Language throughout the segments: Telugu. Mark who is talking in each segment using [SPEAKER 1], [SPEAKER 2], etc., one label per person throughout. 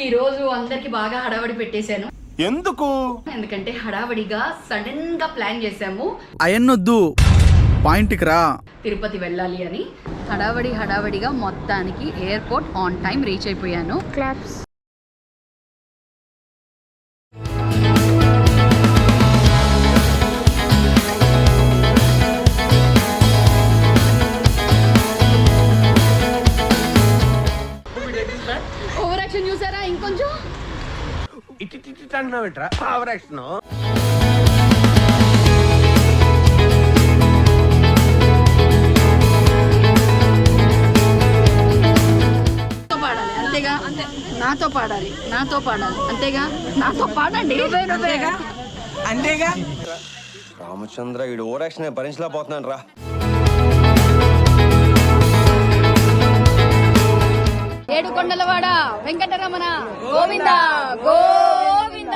[SPEAKER 1] ఈ రోజు అందరికి బాగా హడావడి పెట్టేశాను. ఎందుకంటే హడావడిగా సడన్ గా ప్లాన్ చేసాము.
[SPEAKER 2] అయన్నొద్దు, పాయింట్కి రా.
[SPEAKER 1] తిరుపతి వెళ్ళాలి అని హడావడిగా మొత్తానికి ఎయిర్పోర్ట్ ఆన్ టైం రీచ్ అయిపోయాను. క్లాప్స్. ఓవర్ యాక్షన్ చూసారా? ఇంకొంచెం
[SPEAKER 3] ఓవర్ యాక్షన్.
[SPEAKER 1] నాతో పాడాలి అంతేగా, నాతో పాడండి
[SPEAKER 2] అంతేగా.
[SPEAKER 3] రామచంద్ర వీడు ఓవర్ యాక్షన్ భరించలేకపోతున్నాను రా.
[SPEAKER 1] ఏడుకొండలవాడ Venkataramana Govinda Govinda.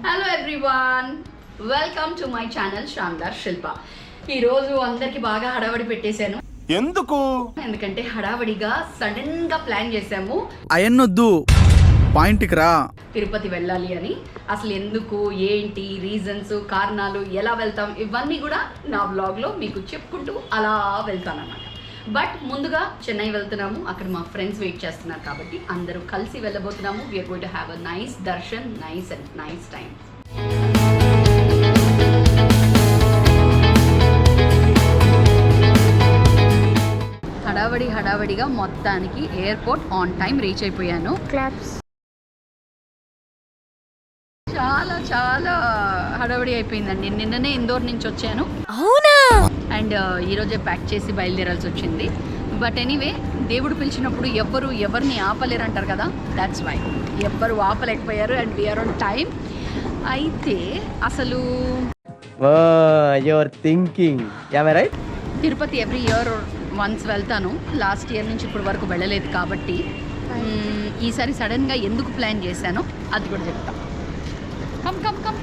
[SPEAKER 1] Hello everyone, welcome to my channel Shandar Shilpa. ఈ రోజు అందరికి బాగా హడావడి పెట్టేశాను. ఎందుకంటే హడావడిగా సడన్ గా ప్లాన్ చేసాము.
[SPEAKER 2] అయన్నొద్దు, పాయింట్కి రా.
[SPEAKER 1] తిరుపతి వెళ్ళాలి అని. అసలు ఎందుకు, ఏంటి రీజన్స్, కారణాలు, ఎలా వెళ్తాం, ఇవన్నీ కూడా నా బ్లాగ్ లో మీకు చెప్పుకుంటూ అలా వెళ్తానన్నమాట. బట్ ముందుగా చెన్నై వెళ్తున్నాము. అక్కడ మా ఫ్రెండ్స్ వెయిట్ చేస్తున్నారు కాబట్టి అందరూ కలిసి వెళ్ళబోతున్నాము. We're going to have a nice darshan, nice time. హడావడిగా మొత్తానికి ఎయిర్పోర్ట్ ఆన్ టైం రీచ్ అయిపోయాను. క్లాప్స్. చాలా హడావడి అయిపోయిందండి. నిన్ననే ఇందోర్ నుంచి వచ్చాను. అవునా? అండ్ ఈరోజే ప్యాక్ చేసి బయలుదేరాల్సి వచ్చింది. బట్ ఎనీవే, దేవుడు పిలిచినప్పుడు ఎవరిని ఆపలేరు అంటారు కదా, దాట్స్ వై ఎవ్వరు ఆపలేకపోయారు. And we're on time. అయితే అసలు తిరుపతి ఎవ్రీ ఇయర్ వన్స్ వెళ్తాను. లాస్ట్ ఇయర్ నుంచి ఇప్పుడు వరకు వెళ్ళలేదు కాబట్టి ఈసారి సడన్గా ఎందుకు ప్లాన్ చేశానో అది కూడా చెప్తాం. కమ్.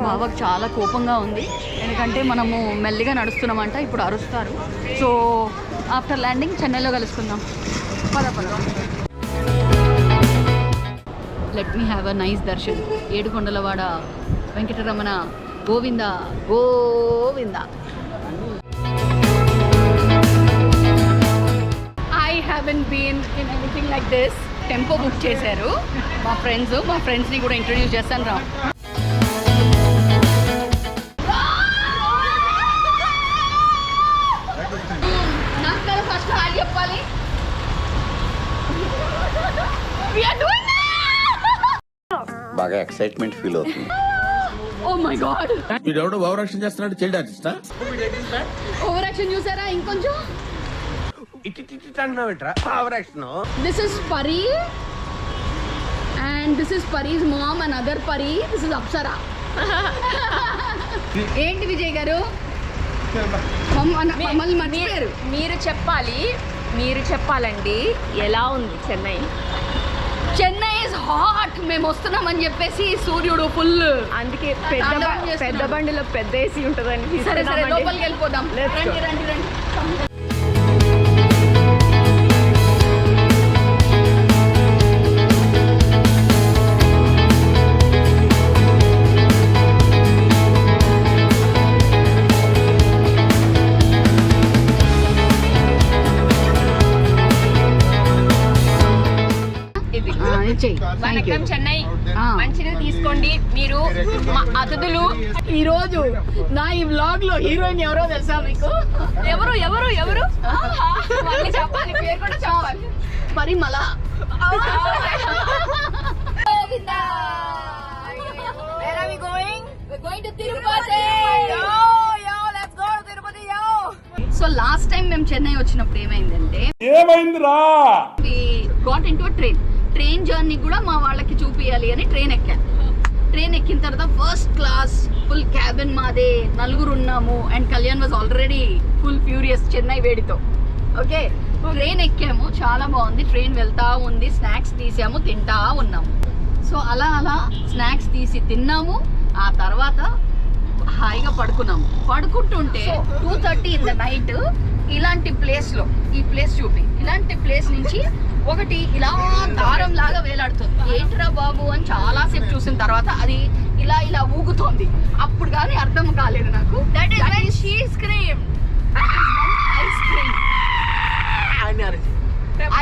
[SPEAKER 1] బాబాకు చాలా కోపంగా ఉంది. ఎందుకంటే మనము మెల్లిగా నడుస్తున్నామంట, ఇప్పుడు అరుస్తారు. సో ఆఫ్టర్ ల్యాండింగ్ చెన్నైలో కలుసుకుందాం. పద. Let me have a nice darshan. ఏడుకొండలవాడ Venkataramana Govinda Govinda. I haven't been in anything like this. Tempo book చేశారు మా ఫ్రెండ్స్ని కూడా ఇంట్రొడ్యూస్ చేస్తాను రా. నాకు కదా ఫస్ట్ హాయ్ చెప్పాలి.
[SPEAKER 3] బాగా ఎక్సైట్మెంట్ ఫీల్ అవుతుంది.
[SPEAKER 1] ఓ మై గాడ్,
[SPEAKER 4] వీడెవడో ఓవర్ యాక్షన్ చేస్తున్నాడు. చైల్డ్ ఆర్టిస్టా?
[SPEAKER 1] ఓవర్ యాక్షన్ చూసారా? ఇంకొంచెం
[SPEAKER 3] over action.
[SPEAKER 1] This is Pari and this is Pari's mom and other Pari. This is Apsara. ఏంటి విజయ్ గారు మమ్మల్ని మర్చిపోయారు.
[SPEAKER 5] మీరు చెప్పాలండి, ఎలా ఉంది చెన్నై?
[SPEAKER 1] Chennai is hot. మేము వస్తున్నామని చెప్పేసి సూర్యుడు ఫుల్,
[SPEAKER 5] అందుకే పెద్ద బండిలో పెద్ద ఏసీ ఉంటుందని.
[SPEAKER 1] సరే లోపలికి వెళ్ళిపోదాం. రండి.
[SPEAKER 5] వనకం చెన్నై. మంచిగా తీసుకోండి మీరు మా అతిథులు.
[SPEAKER 1] ఈ రోజు నా ఈ వ్లాగ్ లో హీరోయిన్ ఎవరో తెలుసా మీకు?
[SPEAKER 5] ఎవరు చెప్పాలి, పేరు కూడా చెప్పాలి.
[SPEAKER 1] పరిమళ.
[SPEAKER 5] Where are we going? We're going to Tirupati. Yo, let's go to Tirupati, yo.
[SPEAKER 1] So last time మేము చెన్నై వచ్చినప్పుడు ఏమైందంటే, we got into train journey కూడా మా వాళ్ళకి చూపియాలి అని ట్రైన్ ఎక్కిన తర్వాత ఫస్ట్ క్లాస్ ఫుల్ క్యాబిన్ మాదే, నలుగురు ఉన్నాము. And Kalyan was already full furious Chennai వేడితో. ఓకే, ట్రైన్ ఎక్కాము, చాలా బాగుంది. ట్రైన్ వెళ్తా ఉంది, స్నాక్స్ తీసాము, తింటా ఉన్నాము. సో అలా స్నాక్స్ తీసి తిన్నాము. ఆ తర్వాత హాయిగా పడుకున్నాము. పడుకుంటుంటే 2:30 in the night ఇలాంటి ప్లేస్లో, ఈ ప్లేస్ చూపి, ఇలాంటి ప్లేస్ నుంచి ఒకటి ఇలా దారం లాగా వేలాడుతుంది. ఏంట్రా బాబు అని చాలాసేపు చూసిన తర్వాత అది ఇలా ఊగుతోంది. అప్పుడు కానీ అర్థం కాలేదు నాకు. That is when she scream. Ice cream,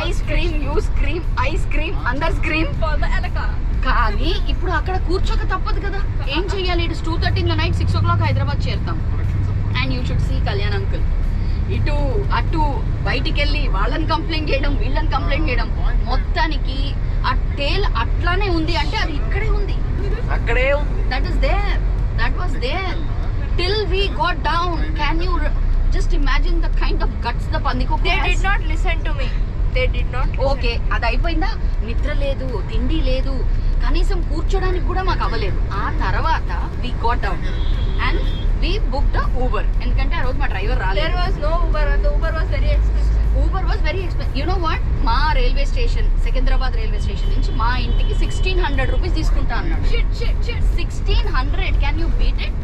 [SPEAKER 1] ice cream, you scream, ice cream, అందర్ స్క్రీమ్. కానీ ఇప్పుడు అక్కడ కూర్చోక తప్పదు కదా, ఏం చెయ్యాలి? ఇటు 2:30 in the night, 6 o'clock Hyderabad చేరుతాం. And you should see Kalyan uncle ఇటు అటు బయటికి వెళ్ళి వాళ్ళని కంప్లైంట్ చేయడం, వీళ్ళని కంప్లైంట్ చేయడం. మొత్తానికి ఆ టేల్ అట్లానే ఉంది అంటే అది ఇక్కడే ఉంది, అక్కడే ఉంది. That is there, that was there till we got down. Can you just imagine the kind of guts the పందికొక్కు.
[SPEAKER 5] They did not listen to me. They did not listen.
[SPEAKER 1] Okay, అది అయిపోయిందా? నిద్ర లేదు, తిండి లేదు, కనీసం కూర్చోడానికి కూడా మాకు అవ్వలేదు. ఆ తర్వాత we got down and we booked the Uber. ఎందుకంటే ఆ రోజు మా డ్రైవర్ రాలేదు.
[SPEAKER 5] There was no Uber. The Uber was very expensive.
[SPEAKER 1] Uber was very expensive. You know what, మా railway station, Secunderabad railway station నుంచి మా ఇంటికి 1600 రూపీస్ తీసుకుంటా అన్నాడు. 1600, క్యాన్ యూ బీట్ ఇట్?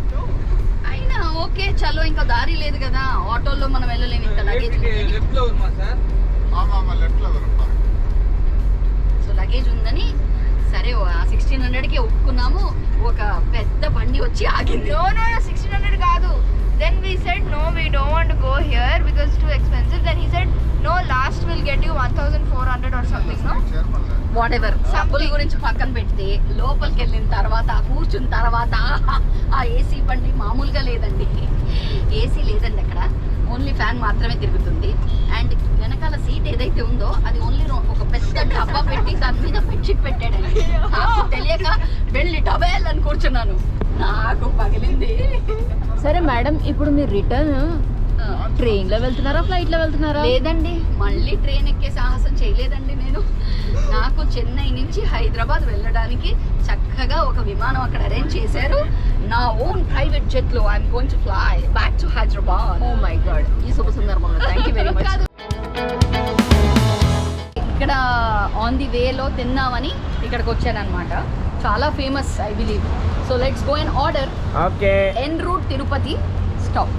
[SPEAKER 1] అయినా ఓకే చలో, ఇంకా దారి లేదు కదా, ఆటోలో మనం వెళ్ళలేము, ఇంత లగేజ్. సో లగేజ్ ఉందని సరే 1600కి ఒప్పుకున్నాము. ఒక పెద్ద బండి వచ్చి ఆగింది.
[SPEAKER 5] No, 1600 కాదు. Then we said no, we don't want to go here because it's too expensive. Then he said no, last will get you 1400 or something, no?
[SPEAKER 1] What ever, డబ్బుల గురించి పక్కన పెడితే లోపలికి వెళ్ళిన తర్వాత కూర్చున్న తర్వాత ఆ ఏసీ బండి మామూలుగా లేదండి. ఏసీ లేదండి అక్కడ, ఓన్లీ ఫ్యాన్ మాత్రమే తిరుగుతుంది. అండ్ వెనకాల సీట్ ఏదైతే ఉందో అది ఓన్లీ ఒక పెద్ద డబ్బా పెట్టి దాని మీద బెడ్షీట్ పెట్టాడండి. నాకు తెలియక వెళ్ళి డబేల్ అని కూర్చున్నాను, నాకు పగిలింది.
[SPEAKER 6] సరే మేడం, ఇప్పుడు మీరు రిటర్న్ ట్రైన్ లో వెళ్తున్నారా, ఫ్లైట్ లో వెళ్తున్నారా?
[SPEAKER 1] లేదండి, మళ్ళీ ట్రైన్ ఎక్కే సాహసం చేయలేదండి నేను. నాకు చెన్నై నుంచి హైదరాబాద్ వెళ్ళడానికి చక్కగా ఒక విమానం అక్కడ అరేంజ్ చేశారు. నా ఓన్ ప్రైవేట్ జెట్ లో I'm going to fly back to Hyderabad.
[SPEAKER 6] Oh my God,
[SPEAKER 1] ఈ శుభ సందర్భంలో థ్యాంక్ యూ వెరీ మచ్. ఇక్కడ ఆన్ ది వేలో తిన్నామని ఇక్కడికి వచ్చానమాట. చాలా famous I believe. So let's go and order.
[SPEAKER 4] Okay,
[SPEAKER 1] en route Tirupati stop.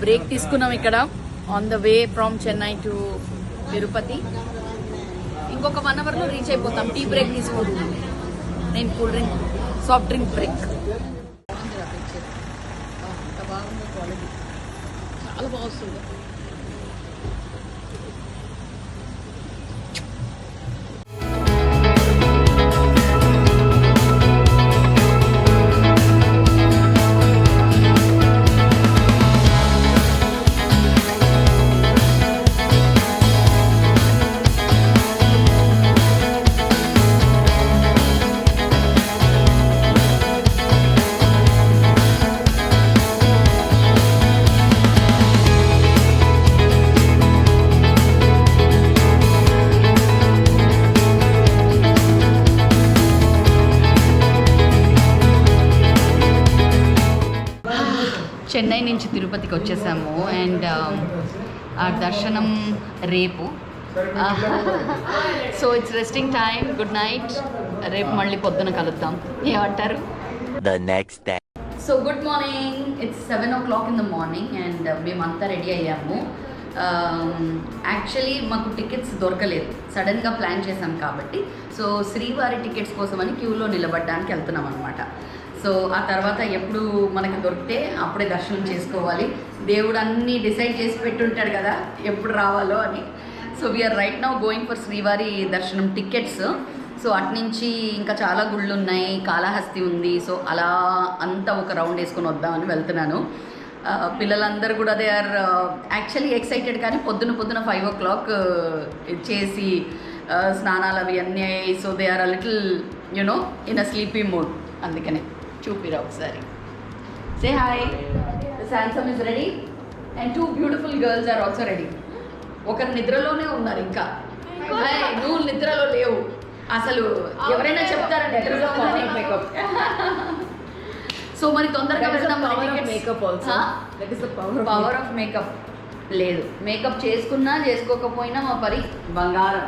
[SPEAKER 1] Break తీసుకున్నాం ఇక్కడ on the way from Chennai to Tirupati. ఇంకొక 1 అవర్లో రీచ్ అయిపోతాం. టీ బ్రేక్ తీసుకుంటున్నాం. నేను cool drink, soft drink break. బాగుంది క్వాలిటీ, చాలా బాగా వస్తుంది. చెన్నై నుంచి తిరుపతికి వచ్చేసాము అండ్ ఆ దర్శనం రేపు. So it's resting time. Good night. రేపు మళ్ళీ పొద్దున కలుద్దాం. ఏమంటారు?
[SPEAKER 7] The next day.
[SPEAKER 1] So good morning. It's 7 o'clock in the morning and మేమంతా రెడీ అయ్యాము. యాక్చువల్లీ మాకు టికెట్స్ దొరకలేదు, సడన్గా ప్లాన్ చేసాం కాబట్టి. సో శ్రీవారి టికెట్స్ కోసమని క్యూలో నిలబడడానికి వెళ్తున్నాం అనమాట. సో ఆ తర్వాత ఎప్పుడు మనకు దొరికితే అప్పుడే దర్శనం చేసుకోవాలి. దేవుడు అన్నీ డిసైడ్ చేసి పెట్టుంటాడు కదా ఎప్పుడు రావాలో అని. So we are right now going for శ్రీవారి దర్శనం టికెట్స్. సో అట్నుంచి ఇంకా చాలా గుళ్ళు ఉన్నాయి, కాళహస్తి ఉంది. సో అలా అంతా ఒక రౌండ్ వేసుకొని వద్దామని వెళ్తున్నాను. పిల్లలందరూ కూడా దే ఆర్ యాక్చువల్లీ ఎక్సైటెడ్, కానీ పొద్దున 5 o'clock చేసి స్నానాలు అవి అన్నీ అయ్యాయి. So they are a little you know in a sleepy mood. అందుకనే చూపిరా ఒకసారి. Say hi. Samsam is ready and 2 beautiful girls are also ready. ఒకరు నిద్రలోనే ఉన్నారు, ఇంకా నువ్వు నిద్రలో లేవు అసలు. ఎవరైనా చెప్తారంటే సో మరి తొందరగా వెళ్దాం. పవర్ ఆఫ్ మేకప్ లేదు, మేకప్ చేసుకున్నా చేసుకోకపోయినా మా పరి బంగారం.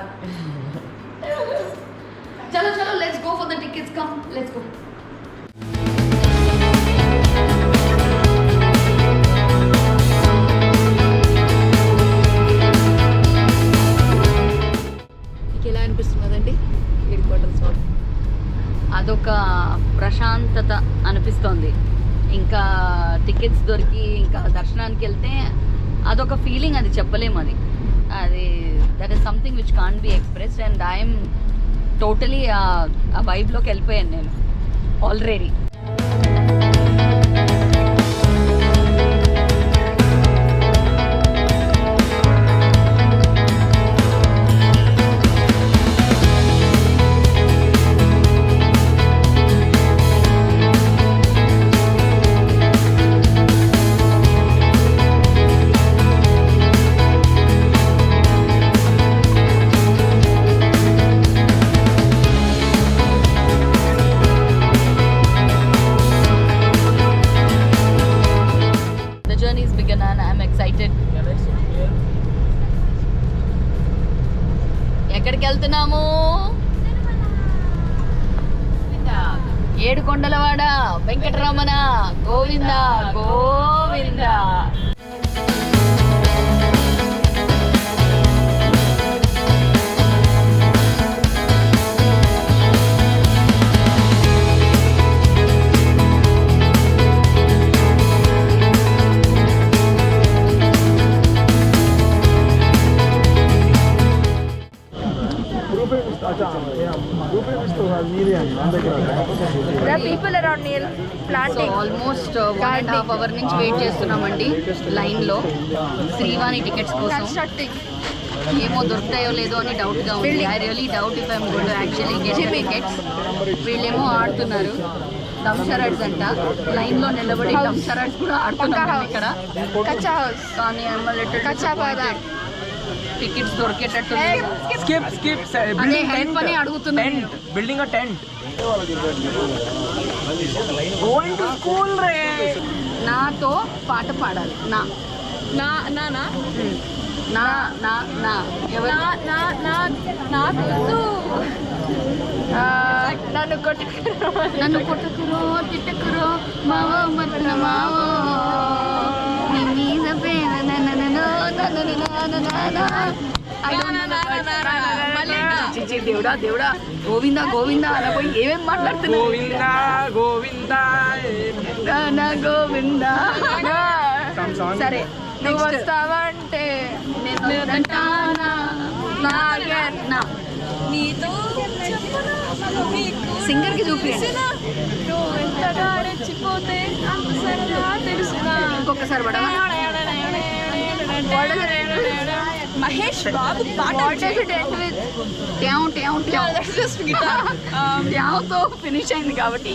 [SPEAKER 1] చలో చలో let's go for the tickets. Come let's go. ఎలా అనిపిస్తున్నదండి అదొక ప్రశాంతత అనిపిస్తోంది. ఇంకా టికెట్స్ దొరికి ఇంకా దర్శనానికి వెళ్తే అదొక ఫీలింగ్, అది చెప్పలేము. అది that is something which can't be expressed and I'm totally ఆ వైబ్లోకి వెళ్ళిపోయాను నేను ఆల్రెడీ. ఎక్కడికి వెళ్తున్నాము? ఏడుకొండలవాడ Venkataramana Govinda Govinda.
[SPEAKER 5] There are people around near planting.
[SPEAKER 1] Almost 1.5 hours నుంచి వెయిట్ చేస్తున్నామండి లైన్లో శ్రీవాణి టికెట్స్ కోసం. ఏమో దొరుకుతాయో లేదో అని డౌట్గా ఉంది. I really doubt if I'm going to actually get tickets. వీళ్ళేమో ఆడుతున్నారు దంసరాడ్స్ అంట. లైన్లో నిలబడి దంసరాడ్స్ కూడా ఆడుతున్నారు ఇక్కడ. కానీ టికెట్స్ దొరికేటట్టు అదే హెల్ప్ అని అడుగుతున్నాను.
[SPEAKER 2] బిల్డింగ్ టెంట్
[SPEAKER 1] నాతో పాట పాడాలి. నా నా నా నా నా నా నా ఎవరు?
[SPEAKER 5] నన్ను
[SPEAKER 1] కొట్టుకురో తిట్టుకురో మావో మట్ల మావో నీ మీద ప్రేమ దేవుడా దేవుడా గోవిందా గోవిందా అనపోయి ఏమేమి మాట్లాడుతున్నావు?
[SPEAKER 2] గోవిందా గోవిందా
[SPEAKER 1] గోవిందా. సరే
[SPEAKER 5] నువ్వు వస్తావంటే
[SPEAKER 1] సింగర్ కి చూపించండి. ఇంకొకసారి పడవా?
[SPEAKER 5] మహేష్ బాబు పాట
[SPEAKER 1] తో ఫినిష్ అయింది కాబట్టి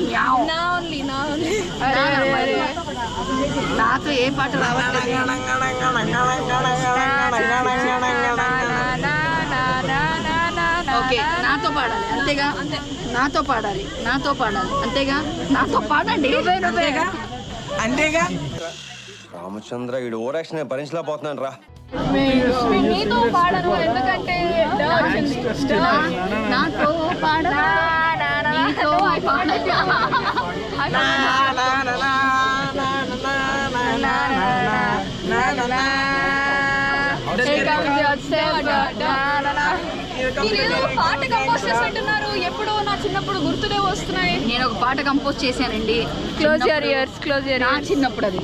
[SPEAKER 1] నాతో ఏ పాట రావట్లేదు. ఓకే నాతో పాడాలి అంతేగా? నాతో పాడాలి అంతేగా? నాతో పాడండి.
[SPEAKER 2] అంతేగా
[SPEAKER 3] రామచంద్ర వీడు ఓవర్ యాక్షన్ భరించలేకపోతున్నాను రా.
[SPEAKER 5] నీతో పాడను ఎందుకంటే
[SPEAKER 1] నాతో పాడరా, నీతో పాడరా.
[SPEAKER 5] పాట కంపోజ్ చేసినట్టున్నారు. ఎప్పుడో నా చిన్నప్పుడు గుర్తునే వస్తున్నాయి.
[SPEAKER 1] నేను ఒక పాట కంపోజ్ చేశానండి.
[SPEAKER 5] Close your years, close your
[SPEAKER 1] నా చిన్నప్పుడు అది.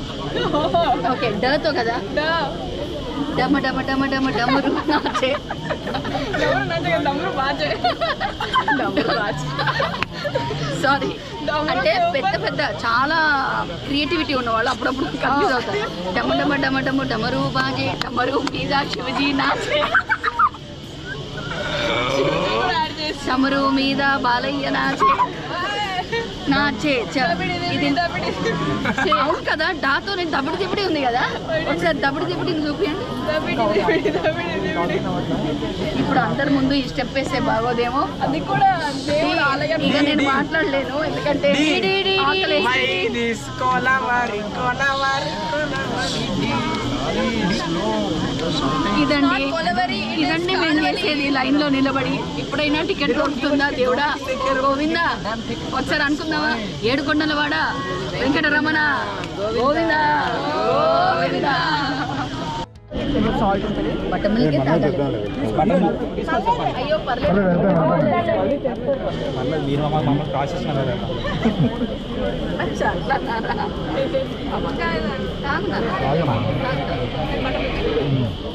[SPEAKER 1] ఓకే, డతో కదా. డమ డమ డమ డమ డమరు నాచే. సారీ, అంటే పెద్ద పెద్ద చాలా క్రియేటివిటీ ఉన్నవాళ్ళు అప్పుడప్పుడు కన్ఫ్యూజ్ అవుతారు. డమ డమ డమ డమ డమరు బాజే, డమరు మీద శివజీ నాచే, డమరు మీద బాలయ్య నాచే నాచే. ఇది అవును కదా, డాతో నేను దబడి దిబడి ఉంది కదా, ఒకసారి దబడి దిబడి చూపించండి. ఇప్పుడు అందరి ముందు ఈ స్టెప్ వేస్తే బాగోదేమో.
[SPEAKER 5] అది కూడా
[SPEAKER 1] ఇక నేను మాట్లాడలేను ఎందుకంటే ఇదండి మేము చేసేది, లైన్ లో నిలబడి. ఇప్పుడైనా టికెట్ దొరుకుతుందా దేవుడా, గోవిందా. ఒకసారి అనుకుందామా, ఏడుకొండలవాడ వెంకటరమణ గోవిందా గోవిందా. బటర్ మిల్కే తాగాలి. అయ్యో పర్లేదు,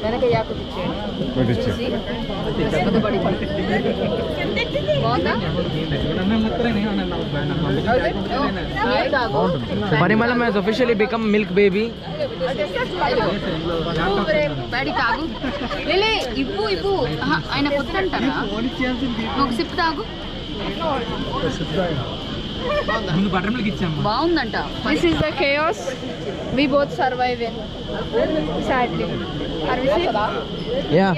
[SPEAKER 1] వెనక యాకు
[SPEAKER 2] Parimalam has officially become milk baby.
[SPEAKER 1] బడి తాగు లేలే, ఇవ్వు ఇవ్వు. ఆయన కొత్తంటారా, ఒక సిప్ తాగు.
[SPEAKER 2] ముందు బటర్ మిల్క్ ఇచ్చాము.
[SPEAKER 1] బాగుందంట.
[SPEAKER 5] This is the chaos we both survive in. Sadly. Are we safe?
[SPEAKER 2] Yeah.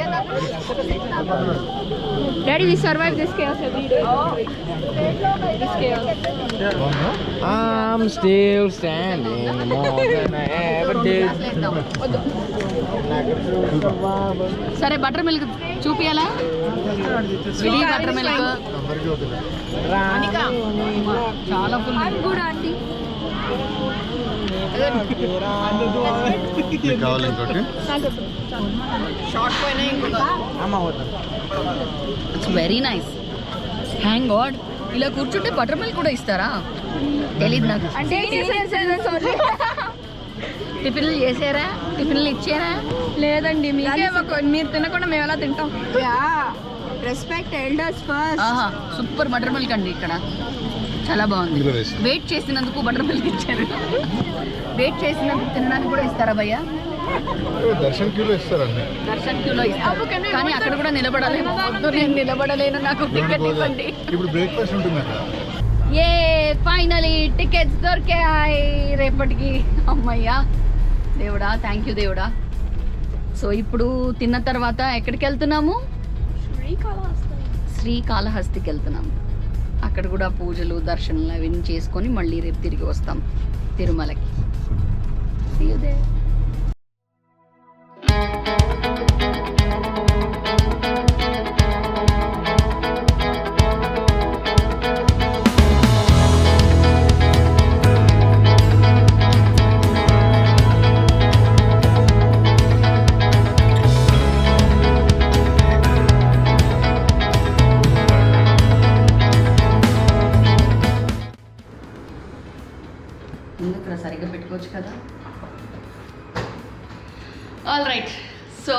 [SPEAKER 5] Daddy, we survive this chaos every day. This chaos.
[SPEAKER 2] I'm still standing more than I ever did.
[SPEAKER 1] సరే, బటర్ మిల్క్ చూపియాలా? ఇది బటర్ మిల్క్ చాలా full.
[SPEAKER 5] Good auntie.
[SPEAKER 1] It's very nice. Thank God. ఇలా కూర్చుంటే బటర్ మిల్క్ కూడా ఇస్తారా? తెలీదు నాకు.
[SPEAKER 5] అంటే
[SPEAKER 1] టిఫిన్లు చేసారా? టిఫిన్లు ఇచ్చారా?
[SPEAKER 5] లేదండి, మీకే మీరు తినకుండా మేము ఎలా తింటాం?
[SPEAKER 6] Respect elders first.
[SPEAKER 1] ఆహా, సూపర్ బటర్ మిల్క్ అండి. ఇక్కడ చాలా బాగుంది. వెయిట్ చేసినందుకు బటర్ మిల్క్ ఇచ్చారు. వెయిట్ చేసినందుకు తినడానికి కూడా ఇస్తారా భయ్య?
[SPEAKER 7] దర్శన్ క్యూలో ఇస్తారండి.
[SPEAKER 1] దర్శన్ క్యూలో ఇస్తారు, కానీ అక్కడ కూడా నిలబడలేను. నేను నిలబడలేను, నాకు టికెట్ ఇవ్వండి.
[SPEAKER 7] ఇప్పుడు బ్రేక్ఫాస్ట్ ఉంటుంది అక్కడ.
[SPEAKER 1] ఏ ఫైనలీ టికెట్స్ దొరికాయి రేపటికి. అమ్మయ్యా దేవుడా, థ్యాంక్ యూ దేవుడా. సో ఇప్పుడు తిన్న తర్వాత ఎక్కడికి వెళ్తున్నాము? శ్రీకాళహస్తికి వెళ్తున్నాము. అక్కడ కూడా పూజలు దర్శనాలు అవన్నీ చేసుకొని మళ్ళీ రేపు తిరిగి వస్తాం తిరుమలకి. See you there. ఇక్కడ సరిగ్గా పెట్టుకోవచ్చు కదా. All right, so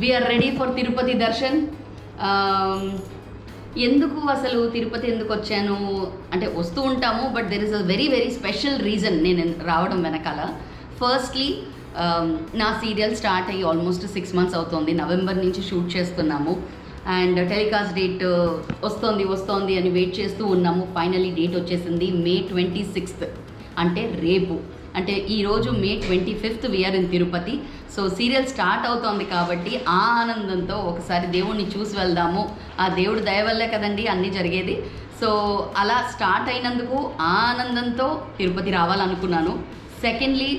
[SPEAKER 1] we are ready for Tirupati darshan. ఎందుకు అసలు తిరుపతి ఎందుకు వచ్చాను అంటే, వస్తూ ఉంటాము, but there is a very very special reason నేను రావడం వెనకాల. ఫస్ట్లీ నా సీరియల్ స్టార్ట్ అయ్యి ఆల్మోస్ట్ 6 months అవుతుంది. నవంబర్ నుంచి షూట్ చేస్తున్నాము అండ్ టెలికాస్ట్ డేట్ వస్తోంది అని వెయిట్ చేస్తూ ఉన్నాము. ఫైనలీ డేట్ వచ్చేసింది May 26th, అంటే రేపు. అంటే ఈరోజు May 25th we are in Tirupati. So serial start అవుతోంది కాబట్టి ఆ ఆనందంతో ఒకసారి దేవుణ్ణి చూసి వెళ్దాము. ఆ దేవుడు దయ వల్లే కదండి అన్నీ జరిగేది. సో అలా స్టార్ట్ అయినందుకు ఆ ఆనందంతో తిరుపతి రావాలనుకున్నాను. సెకండ్లీ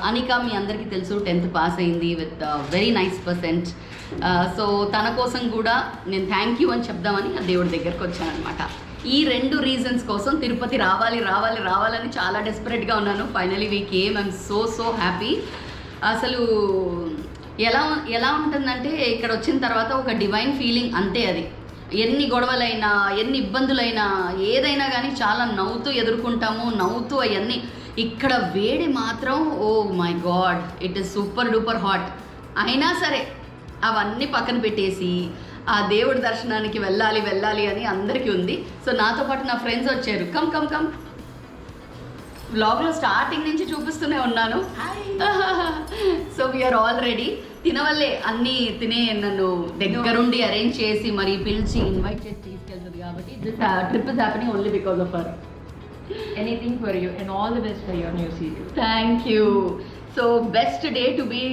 [SPEAKER 1] అనిక మీ అందరికీ తెలుసు 10th పాస్ అయింది with very nice percent. So తన కోసం కూడా నేను థ్యాంక్ యూ అని చెప్దామని ఆ దేవుడి దగ్గరకు వచ్చాను అనమాట. ఈ 2 రీజన్స్ కోసం తిరుపతి రావాలని చాలా డెస్పరేట్గా ఉన్నాను. Finally we came. I'm so happy. అసలు ఎలా ఉంటుందంటే ఇక్కడ వచ్చిన తర్వాత ఒక డివైన్ ఫీలింగ్ అంతే. అది ఎన్ని గొడవలైనా ఎన్ని ఇబ్బందులైనా ఏదైనా కానీ చాలా నవ్వుతూ ఎదుర్కొంటాము, నవ్వుతూ అవన్నీ. ఇక్కడ వేడి మాత్రం oh my God, it is super duper hot. అయినా సరే అవన్నీ పక్కన పెట్టేసి ఆ దేవుడి దర్శనానికి వెళ్ళాలి అని అందరికీ ఉంది. సో నాతో పాటు నా ఫ్రెండ్స్ వచ్చారు. కమ్ బ్లాగ్లో స్టార్టింగ్ నుంచి చూపిస్తూనే ఉన్నాను. So we're all ready. తినవల్లే అన్నీ తినే నన్ను దగ్గరుండి అరేంజ్ చేసి మరి పిలిచి ఇన్వైట్ చేసి తీసుకెళ్తుంది కాబట్టి this trip is happening only because of her.
[SPEAKER 6] Anything for you and all the best for your new serial.
[SPEAKER 1] Thank you. So best day to be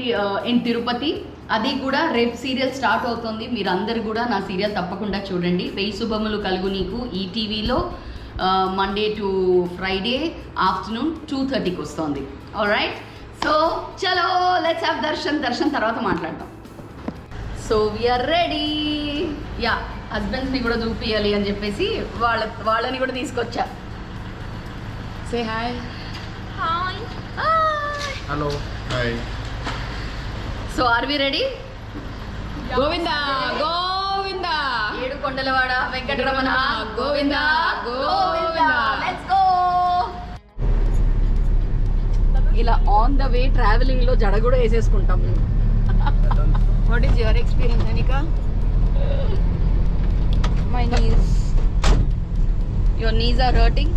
[SPEAKER 1] in Tirupati. అది కూడా రేపు సీరియల్ స్టార్ట్ అవుతుంది. మీరందరూ కూడా నా సీరియల్ తప్పకుండా చూడండి. 1000 శుభములు కలుగు నీకు ఈటీవీలో మండే టు ఫ్రైడే ఆఫ్టర్నూన్ 2:30కి వస్తుంది. ఆల్రైట్, సో చలో లెట్స్ హ్యావ్ దర్శన్ తర్వాత మాట్లాడతాం. So we are ready. యా, హస్బెండ్స్ని కూడా చూపించాలి అని చెప్పేసి వాళ్ళని కూడా తీసుకొచ్చా. Say hi.
[SPEAKER 7] Hello hi.
[SPEAKER 1] So are we ready?
[SPEAKER 6] Govinda
[SPEAKER 1] ఏడుకొండలవాడ వెంకటరమణ
[SPEAKER 6] గోవిందా
[SPEAKER 1] లెట్స్ గో. ఇలా ఆన్ ద వే ట్రావెలింగ్ లో జడ కూడా వేసేసుకుంటాం. What is your experience Anika?
[SPEAKER 5] My knees,
[SPEAKER 1] your knees are hurting.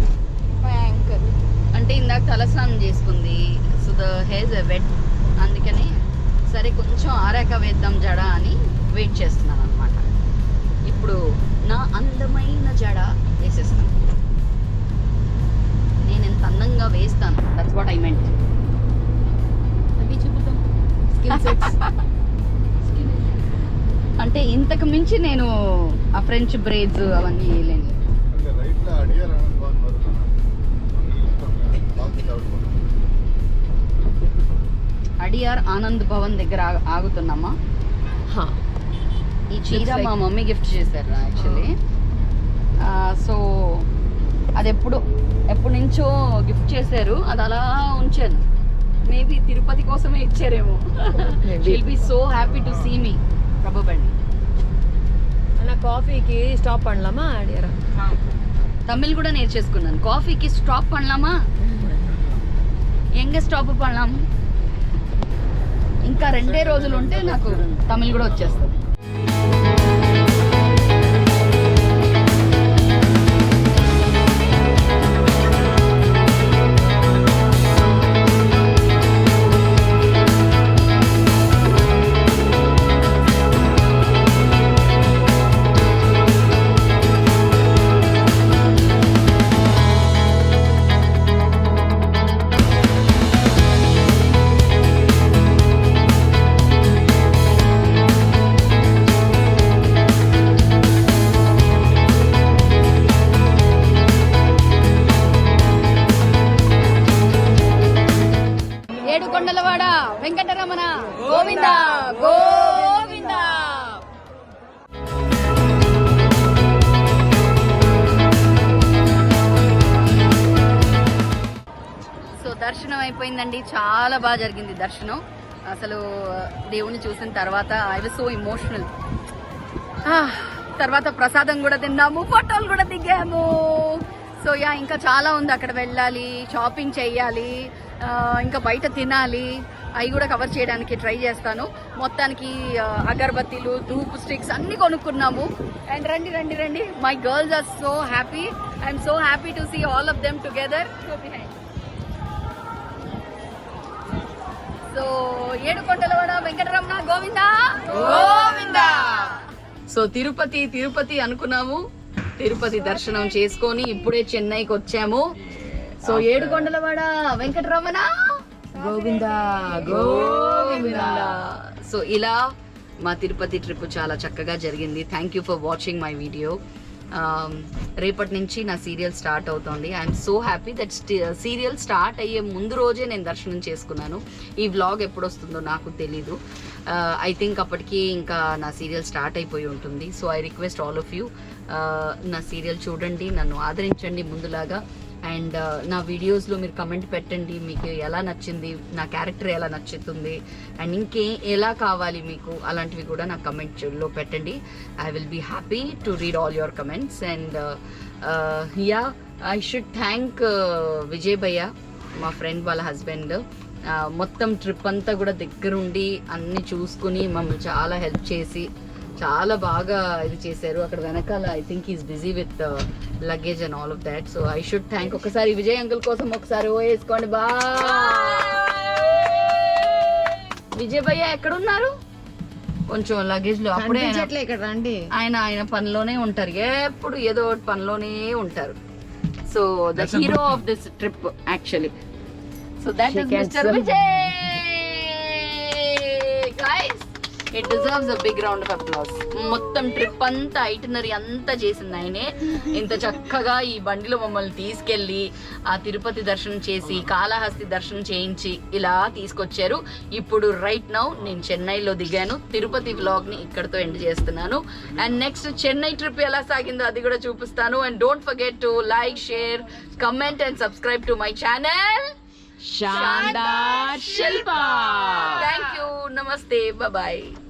[SPEAKER 5] my ankle.
[SPEAKER 1] అంటే ఇందాక తలస్నానం చేసుకుంది. So the hairs are wet. అందుకని సరే కొంచెం ఆరాక వేద్దాం జడ అని వెయిట్ చేస్తున్నాను అనమాట. ఇప్పుడు నా అందమైన జడ వేసేస్తాను. నేను ఎంత అందంగా వేస్తాను, దట్స్ వాట్ ఐ మెంట్.
[SPEAKER 6] అవి చూపుతాం స్కిల్ సెట్స్.
[SPEAKER 1] అంటే ఇంతకు మించి నేను ఆ ఫ్రెంచ్ బ్రేడ్స్ అవన్నీ వేయలేను.
[SPEAKER 7] అంటే రైట్లో అడిగారు
[SPEAKER 1] అడియార్ ఆనంద్ భవన్ దగ్గర ఆగుతున్నామా? ఈ చీర మా మమ్మీ గిఫ్ట్ చేశారు యాక్చువల్లీ. సో అది ఎప్పటి నుంచో గిఫ్ట్ చేశారు. అది అలా ఉంచాను. మేబీ తిరుపతి కోసమే ఇచ్చారేమో. Will be so happy to see me probably.
[SPEAKER 6] అన్న కాఫీకి స్టాప్ பண்ணலாமா అడియారా?
[SPEAKER 1] తమిళ్ కూడా నేర్చేసుకున్నాను. కాఫీకి స్టాప్ பண்ணலாமா? ఎంగ స్టాప్ பண்ணலாம்? ఇంకా 2 రోజులు ఉంటే నాకు తమిళ్ కూడా వచ్చేస్తుంది. ఏడుకొండలవాడ వెంకటరమణ గోవిందా గోవిందా. సో దర్శనం అయిపోయిందండి. చాలా బాగా జరిగింది దర్శనం. అసలు దేవుణ్ణి చూసిన తర్వాత ఐ వాజ్ సో ఇమోషనల్. తర్వాత ప్రసాదం కూడా తిన్నాము, ఫోటోలు కూడా దిగాము. సో యా, ఇంకా చాలా ఉంది. అక్కడ వెళ్ళాలి, షాపింగ్ చేయాలి, ఇంకా బయట తినాలి. అవి కూడా కవర్ చేయడానికి ట్రై చేస్తాను. మొత్తానికి అగరబత్తీలు, ధూప్ స్టిక్స్ అన్ని కొనుక్కున్నాము. అండ్ రండి, my girls are so happy. I'm so happy to see all of them together. So ఏడుకొండలవాడ వెంకటరమణ గోవిందా గోవిందా. సో తిరుపతి అనుకున్నాము. తిరుపతి దర్శనం చేసుకొని ఇప్పుడే చెన్నైకి వచ్చాము. సో ఏడుకొండలవాడ వెంకటరమణ
[SPEAKER 6] గోవిందా
[SPEAKER 1] గోవిందా. సో ఇలా మా తిరుపతి ట్రిప్ చాలా చక్కగా జరిగింది. Thank you for watching my video. రేపటి నుంచి నా సీరియల్ స్టార్ట్ అవుతోంది. I'm so happy that serial start అయ్యే ముందు రోజే నేను దర్శనం చేసుకున్నాను. ఈ వ్లాగ్ ఎప్పుడు వస్తుందో నాకు తెలీదు. ఐ థింక్ అప్పటికి ఇంకా నా సీరియల్ స్టార్ట్ అయిపోయి ఉంటుంది. So I request all of you, నా సీరియల్ చూడండి, నన్ను ఆదరించండి ముందులాగా. అండ్ నా వీడియోస్లో మీరు కమెంట్ పెట్టండి, మీకు ఎలా నచ్చింది, నా క్యారెక్టర్ ఎలా నచ్చుతుంది, అండ్ ఎలా కావాలి మీకు, అలాంటివి కూడా నా కమెంట్లో పెట్టండి. I will be happy to read all your comments. And I should thank Vijay bhaiya, మా ఫ్రెండ్ వాళ్ళ హస్బెండ్. మొత్తం ట్రిప్ అంతా కూడా దగ్గరుండి అన్నీ చూసుకుని మమ్మల్ని చాలా హెల్ప్ చేసి చాలా బాగా ఇది చేశారు. అక్కడ వెనకాల I think is busy with luggage and all of that. So I should thank. ఒకసారి విజయ్ అంకుల్ కోసం ఒకసారి వేసుకోండి. బా విజయ్ భయ్య ఎక్కడున్నారు? కొంచెం లగేజ్ లో అప్పుడే
[SPEAKER 6] ఇక్కడ రండి.
[SPEAKER 1] ఆయన పనిలోనే ఉంటారు, ఎప్పుడు ఏదో ఒకటి పనిలోనే ఉంటారు. So the hero of this trip actually. So that is mister Vijay. Guys, it deserves a big round of applause. మొత్తం ట్రిప్ అంతా ఐటినరీ అంతా చేసింది ఆయనే. ఇంత చక్కగా ఈ బండిలో మమ్మల్ని తీసుకెళ్ళి ఆ తిరుపతి దర్శనం చేసి కాళహస్తి దర్శనం చేయించి ఇలా తీసుకొచ్చారు. ఇప్పుడు రైట్ నౌ నేను చెన్నైలో దిగాను. తిరుపతి వ్లాగ్ని ఇక్కడతో ఎండ్ చేస్తున్నాను. అండ్ నెక్స్ట్ చెన్నై ట్రిప్ ఎలా సాగిందో అది కూడా చూపిస్తాను. And don't forget to like, share, comment and subscribe to my channel
[SPEAKER 6] Shandar Shilpa.
[SPEAKER 1] Thank you. Namaste. Bye bye.